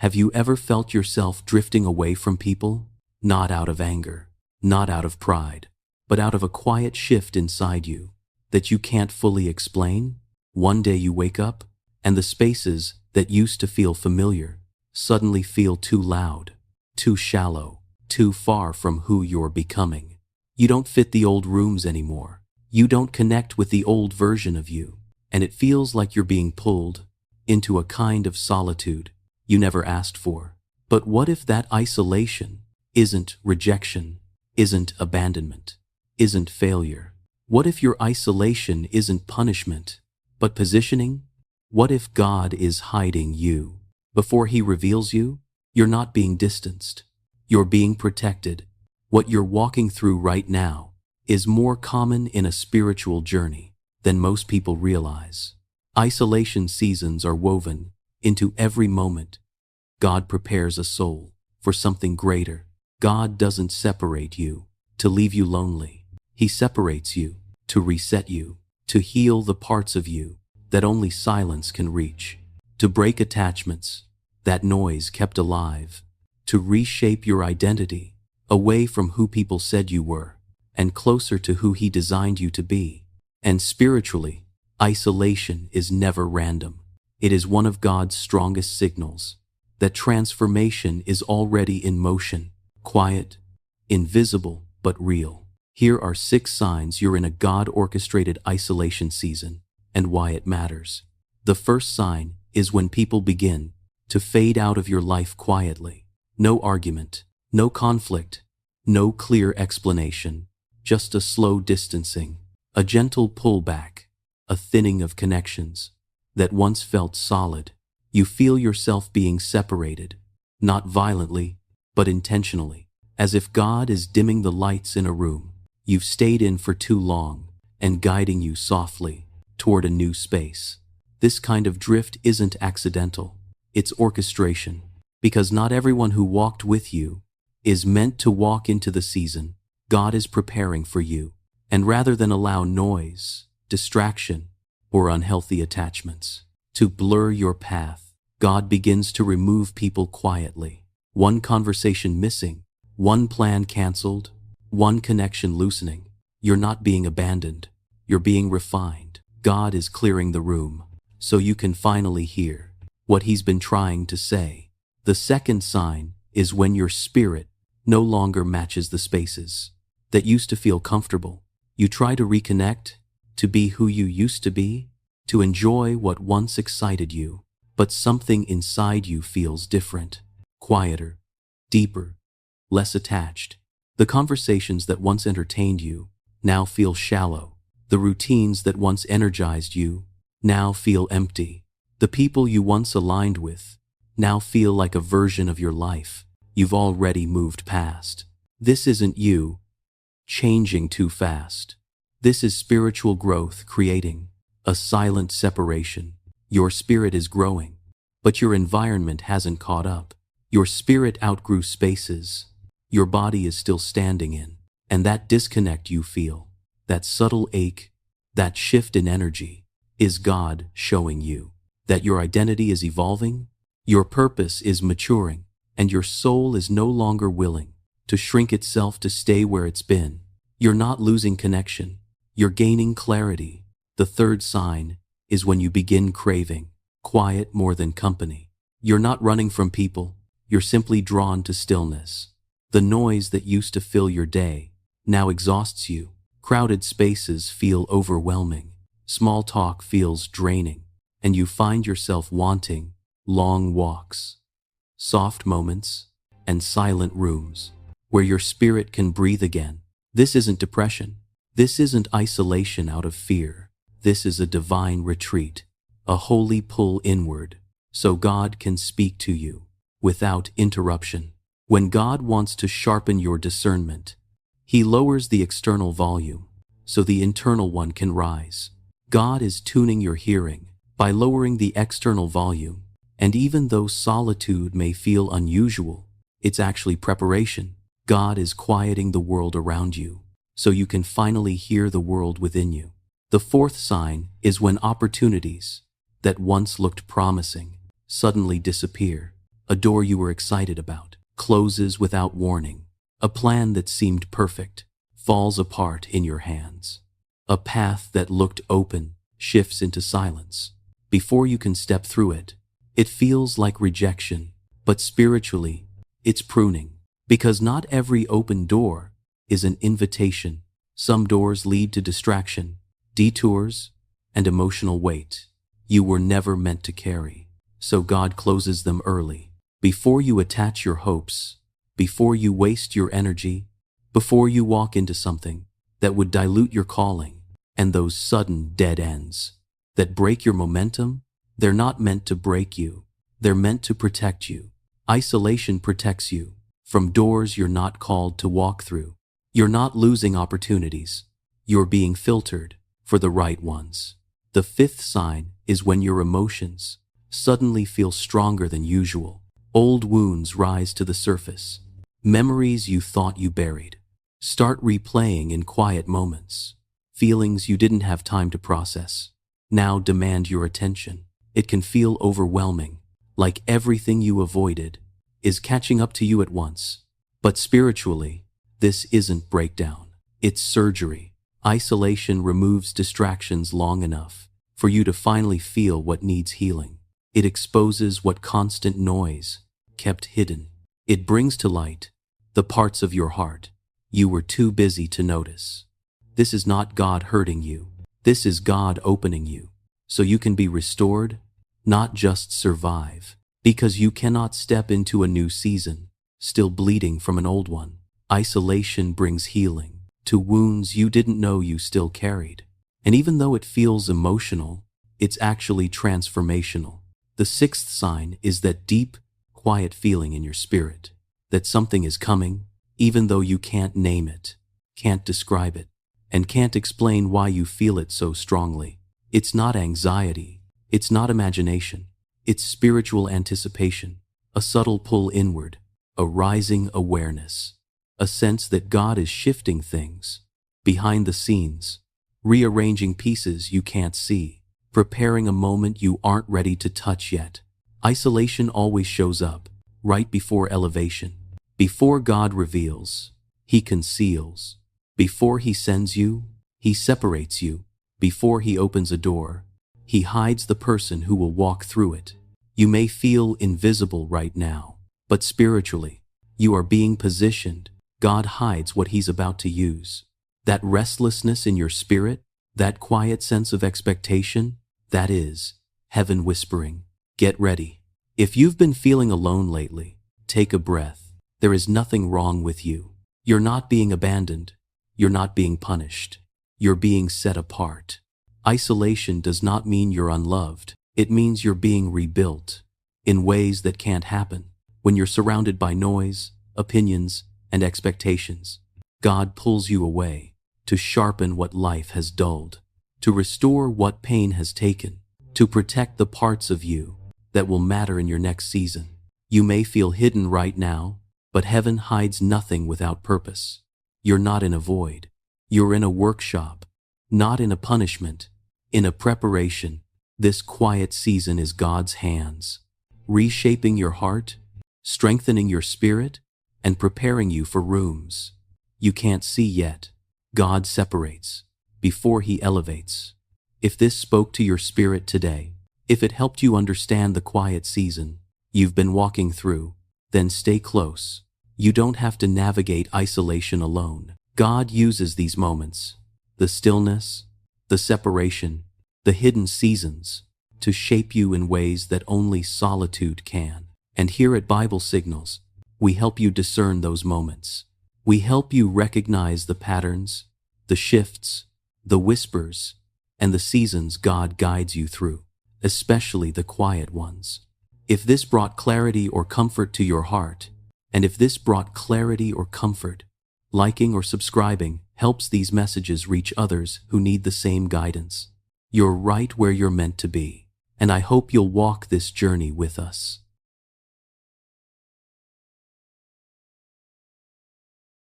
Have you ever felt yourself drifting away from people? Not out of anger, not out of pride, but out of a quiet shift inside you that you can't fully explain? One day you wake up, and the spaces that used to feel familiar suddenly feel too loud, too shallow, too far from who you're becoming. You don't fit the old rooms anymore. You don't connect with the old version of you, and it feels like you're being pulled into a kind of solitude you never asked for. But what if that isolation isn't rejection, isn't abandonment, isn't failure? What if your isolation isn't punishment, but positioning? What if God is hiding you? Before He reveals you, you're not being distanced. You're being protected. What you're walking through right now is more common in a spiritual journey than most people realize. Isolation seasons are woven into every moment. God prepares a soul for something greater. God doesn't separate you to leave you lonely. He separates you to reset you, to heal the parts of you that only silence can reach, to break attachments that noise kept alive, to reshape your identity away from who people said you were and closer to who He designed you to be. And spiritually, isolation is never random. It is one of God's strongest signals that transformation is already in motion, quiet, invisible, but real. Here are 6 signs you're in a God-orchestrated isolation season and why it matters. The first sign is when people begin to fade out of your life quietly. No argument, no conflict, no clear explanation, just a slow distancing, a gentle pullback, a thinning of connections that once felt solid. You feel yourself being separated, not violently, but intentionally, as if God is dimming the lights in a room you've stayed in for too long and guiding you softly toward a new space. This kind of drift isn't accidental. It's orchestration, because not everyone who walked with you is meant to walk into the season God is preparing for you. And rather than allow noise, distraction, or unhealthy attachments to blur your path, God begins to remove people quietly. One conversation missing, one plan canceled, one connection loosening. You're not being abandoned. You're being refined. God is clearing the room so you can finally hear what He's been trying to say. The second sign is when your spirit no longer matches the spaces that used to feel comfortable. You try to reconnect, to be who you used to be, to enjoy what once excited you, but something inside you feels different, quieter, deeper, less attached. The conversations that once entertained you now feel shallow. The routines that once energized you now feel empty. The people you once aligned with now feel like a version of your life you've already moved past. This isn't you changing too fast. This is spiritual growth creating a silent separation. Your spirit is growing, but your environment hasn't caught up. Your spirit outgrew spaces your body is still standing in, and that disconnect you feel, that subtle ache, that shift in energy, is God showing you that your identity is evolving, your purpose is maturing, and your soul is no longer willing to shrink itself to stay where it's been. You're not losing connection, you're gaining clarity. The third sign is when you begin craving quiet more than company. You're not running from people, you're simply drawn to stillness. The noise that used to fill your day now exhausts you. Crowded spaces feel overwhelming. Small talk feels draining, and you find yourself wanting long walks, soft moments, and silent rooms where your spirit can breathe again. This isn't depression. This isn't isolation out of fear. This is a divine retreat, a holy pull inward, so God can speak to you without interruption. When God wants to sharpen your discernment, He lowers the external volume so the internal one can rise. God is tuning your hearing by lowering the external volume, and even though solitude may feel unusual, it's actually preparation. God is quieting the world around you so you can finally hear the world within you. The fourth sign is when opportunities that once looked promising suddenly disappear. A door you were excited about closes without warning. A plan that seemed perfect falls apart in your hands. A path that looked open shifts into silence. Before you can step through it, it feels like rejection, but spiritually, it's pruning. Because not every open door is an invitation. Some doors lead to distraction, detours, and emotional weight you were never meant to carry. So God closes them early. Before you attach your hopes, before you waste your energy, before you walk into something that would dilute your calling. And those sudden dead ends that break your momentum, they're not meant to break you. They're meant to protect you. Isolation protects you from doors you're not called to walk through. You're not losing opportunities. You're being filtered for the right ones. The fifth sign is when your emotions suddenly feel stronger than usual. Old wounds rise to the surface. Memories you thought you buried start replaying in quiet moments. Feelings you didn't have time to process now demand your attention. It can feel overwhelming, like everything you avoided is catching up to you at once. But spiritually, this isn't breakdown. It's surgery. Isolation removes distractions long enough for you to finally feel what needs healing. It exposes what constant noise kept hidden. It brings to light the parts of your heart you were too busy to notice. This is not God hurting you. This is God opening you so you can be restored, not just survive. Because you cannot step into a new season still bleeding from an old one. Isolation brings healing to wounds you didn't know you still carried. And even though it feels emotional, it's actually transformational. The sixth sign is that deep, quiet feeling in your spirit that something is coming, even though you can't name it, can't describe it, and can't explain why you feel it so strongly. It's not anxiety. It's not imagination. It's spiritual anticipation, a subtle pull inward, a rising awareness, a sense that God is shifting things behind the scenes, rearranging pieces you can't see, preparing a moment you aren't ready to touch yet. Isolation always shows up right before elevation. Before God reveals, He conceals. Before He sends you, He separates you. Before He opens a door, He hides the person who will walk through it. You may feel invisible right now, but spiritually, you are being positioned. God hides what He's about to use. That restlessness in your spirit, that quiet sense of expectation, that is heaven whispering. Get ready. If you've been feeling alone lately, take a breath. There is nothing wrong with you. You're not being abandoned. You're not being punished. You're being set apart. Isolation does not mean you're unloved. It means you're being rebuilt in ways that can't happen when you're surrounded by noise, opinions, and expectations. God pulls you away to sharpen what life has dulled, to restore what pain has taken, to protect the parts of you that will matter in your next season. You may feel hidden right now, but heaven hides nothing without purpose. You're not in a void. You're in a workshop, not in a punishment, in a preparation. This quiet season is God's hands, reshaping your heart, strengthening your spirit, and preparing you for rooms you can't see yet. God separates before He elevates. If this spoke to your spirit today, if it helped you understand the quiet season you've been walking through, then stay close. You don't have to navigate isolation alone. God uses these moments, the stillness, the separation, the hidden seasons, to shape you in ways that only solitude can. And here at Bible Signals, we help you discern those moments. We help you recognize the patterns, the shifts, the whispers, and the seasons God guides you through, especially the quiet ones. If this brought clarity or comfort to your heart, and if this brought clarity or comfort, liking or subscribing helps these messages reach others who need the same guidance. You're right where you're meant to be, and I hope you'll walk this journey with us.